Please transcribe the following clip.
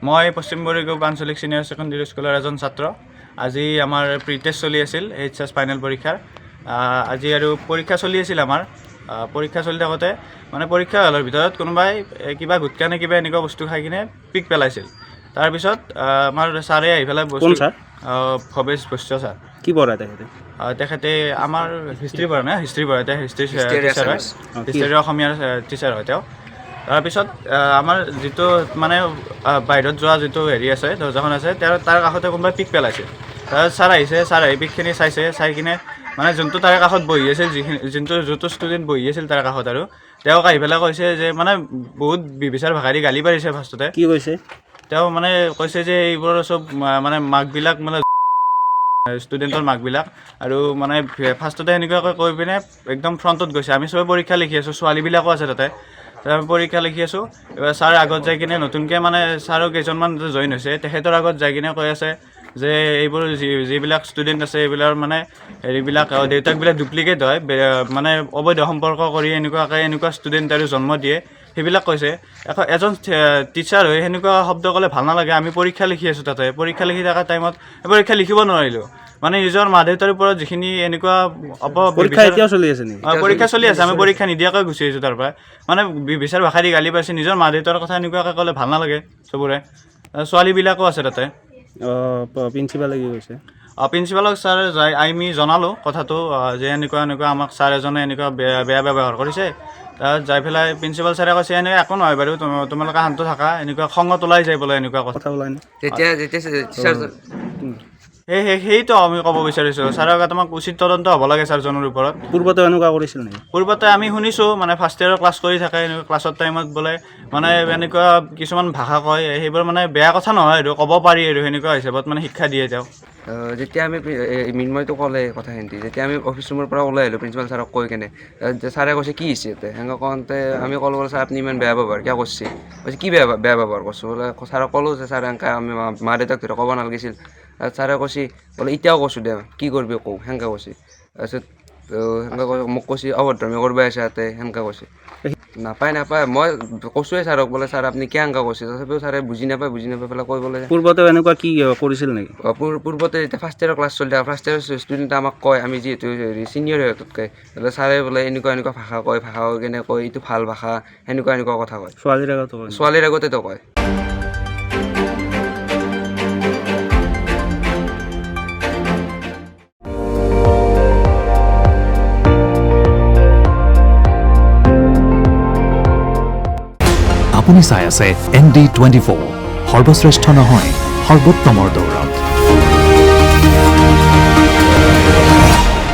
মই পশ্চিম বৰিগাঁও আঞ্চলিক senior secondary স্কুলৰ এজন ছাত্ৰ। আজি আমাৰ প্ৰি টেষ্ট চলি আছিল HS ফাইনেল পৰীক্ষাৰ। আজি আৰু পৰীক্ষা চলি আছিল আমাৰ। পৰীক্ষা চলি থাকোঁতে মানে পৰীক্ষা হলৰ ভিতৰত কোনোবাই কিবা গুটকা নে কিবা এনেকুৱা বস্তু খাই কিনে পিক পেলাইছিল। তাৰপিছত আমাৰ ছাৰে আহি পেলাই বস্তু ভৱেশ বৈশ্য ছাৰ। কি পঢ়ায় তেখেতে? তেখেতে আমাৰ হিষ্ট্ৰী পঢ়ায় না, হিষ্ট্ৰী পঢ়ায়। তেওঁ হিষ্ট্ৰী টিচাৰ হয়, হিষ্ট্ৰী অসমীয়াৰ টিচাৰ হয় তেওঁ। তাৰপিছত আমাৰ যিটো মানে বাহিৰত যোৱা যিটো হেৰি আছে, দৰ্জাখন আছে, তাৰ কাষতে কোনোবাই পিক পেলাইছিল। তাৰপিছত ছাৰ আহিছে, ছাৰ আহি পিকখিনি চাইছে, চাই কিনে মানে যোনটো তাৰে কাষত বহি আছিল, যোনটো ষ্টুডেণ্ট বহি আছিল তাৰ কাষত, আৰু তেওঁক আহি পেলাই কৈছে যে মানে বহুত বিবিচাৰ ভাষাৰে গালি পাৰিছে ফাৰ্ষ্টতে। কি কৈছে? তেওঁ মানে কৈছে যে এইবোৰ চব মানে মাৰ্কবিলাক মানে ষ্টুডেণ্টৰ মাৰ্কবিলাক, আৰু মানে ফাৰ্ষ্টতে এনেকুৱাকৈ কৈ পিনে একদম ফ্ৰণ্টত গৈছে। আমি চবে পৰীক্ষা লিখি আছোঁ, ছোৱালীবিলাকো আছে তাতে। আমি পৰীক্ষা লিখি আছোঁ। এবাৰ ছাৰ আগত যাই কিনে নতুনকৈ মানে ছাৰো কেইজনমান জইন হৈছে, তেখেতৰ আগত যাই কিনে কৈ আছে যে এইবোৰ যিবিলাক ষ্টুডেণ্ট আছে এইবিলাকৰ মানে হেৰিবিলাক দেউতাকবিলাক ডুপ্লিকেট হয়, মানে অবৈধ সম্পৰ্ক কৰি এনেকুৱা ষ্টুডেণ্ট আৰু জন্ম দিয়ে, সেইবিলাক কৈছে। এজন টিচাৰ হৈ সেনেকুৱা শব্দ ক'লে ভাল নালাগে। আমি পৰীক্ষা লিখি আছোঁ তাতে, পৰীক্ষা লিখি থকা টাইমত পৰীক্ষা লিখিব নোৱাৰিলোঁ। মানে নিজৰ মা দেউতাৰ ওপৰত যিখিনি এনেকুৱা পৰীক্ষা এতিয়াও চলি আছে নেকি? পৰীক্ষা চলি আছে, আমি পৰীক্ষা নিদিয়াকৈ গুচি আহিছোঁ তাৰ পৰা। মানে বিচাৰ ভাষা দি গালি পাইছে, নিজৰ মা দেউতাৰ কথা এনেকুৱাকৈ ক'লে ভাল নালাগে চবৰে। ছোৱালীবিলাকো আছে তাতে। প্ৰিন্সিপালে কি কৈছে? প্ৰিন্সিপালক ছাৰ আমি জনালোঁ কথাটো যে এনেকুৱা আমাক ছাৰ এজনে এনেকুৱা বেয়া ব্যৱহাৰ কৰিছে। তাত যাই পেলাই প্ৰিন্সিপাল ছাৰে কৈছে এনেকৈ একো নহয় বাৰু, তোমালোকে শান্ত থাকা, এনেকুৱা খঙত ওলাই যায় বোলে এনেকুৱা কথা ওলাই নাই। সেইটো আমি ক'ব বিচাৰিছোঁ, ছাৰৰ আগত আমাক উচিত তদন্ত হ'ব লাগে ছাৰজনৰ ওপৰত। পূৰ্বতে এনেকুৱা কৰিছিল নেকি? পূৰ্বতে আমি শুনিছোঁ মানে ফাৰ্ষ্ট ইয়েৰৰ ক্লাছ কৰি থাকে, এনেকুৱা ক্লাছৰ টাইমত বোলে মানে এনেকুৱা কিছুমান ভাষা কয়, সেইবোৰ মানে বেয়া কথা নহয় আৰু ক'ব পাৰি, আৰু সেনেকুৱা হিচাপত মানে শিক্ষা দিয়ে তেওঁ। যেতিয়া আমি মৃন্ময়টো ক'লে কথাখিনি, যেতিয়া আমি অফিচ ৰুমৰ পৰা ওলাই আহিলোঁ প্ৰিন্সিপাল ছাৰক কৈ কেনে, ছাৰে কৈছে কি হৈছে ইয়াতে, সেনেকৈ কওঁতে আমি ক'লোঁ বোলে ছাৰ আপুনি ইমান বেয়া ব্যৱহাৰ কিয় কৰিছে? কৈছে কি বেয়া ব্যৱহাৰ কৰিছোঁ? বোলে ছাৰক ক'লোঁ যে ছাৰ এনেকৈ আমি মা দেউতাক ধৰি ক'ব নালাগিছিল। ছাৰে কৈছে বোলে এতিয়াও কৈছোঁ দে কি কৰিবি কওঁ, সেনেকৈ কৈছে। তাৰপিছত সেনেকৈ মোক কৈছে অভদ্ৰামি কৰিব আছে ইয়াতে, সেনেকৈ কৈছে। নাপায় মই কৈছোঁৱে ছাৰক বোলে ছাৰ আপুনি কিয় এনেকৈ কৈছে, তথাপিও ছাৰে বুজি নাপায় পেলাই কৈ বোলে। পূৰ্বতে এনেকুৱা কি কৰিছিল নেকি? পূৰ্বতে যেতিয়া ফাৰ্ষ্ট ইয়েৰৰ ক্লাছ চলি থাকে, ফাৰ্ষ্ট ইয়েৰৰ ষ্টুডেণ্টে আমাক কয়, আমি যিহেতু ছিনিয়ৰ হয় তাতকৈ, বোলে ছাৰে বোলে এনেকুৱা ভাষা কয় কেনে কয় এইটো ভাল ভাষা, এনেকুৱা কথা কয়। ছোৱালীৰ আগতেতো কয়। আপুনি চাই আছে ND24, সৰ্বশ্ৰেষ্ঠ নহয় সৰ্বোত্তমৰ দৌৰত।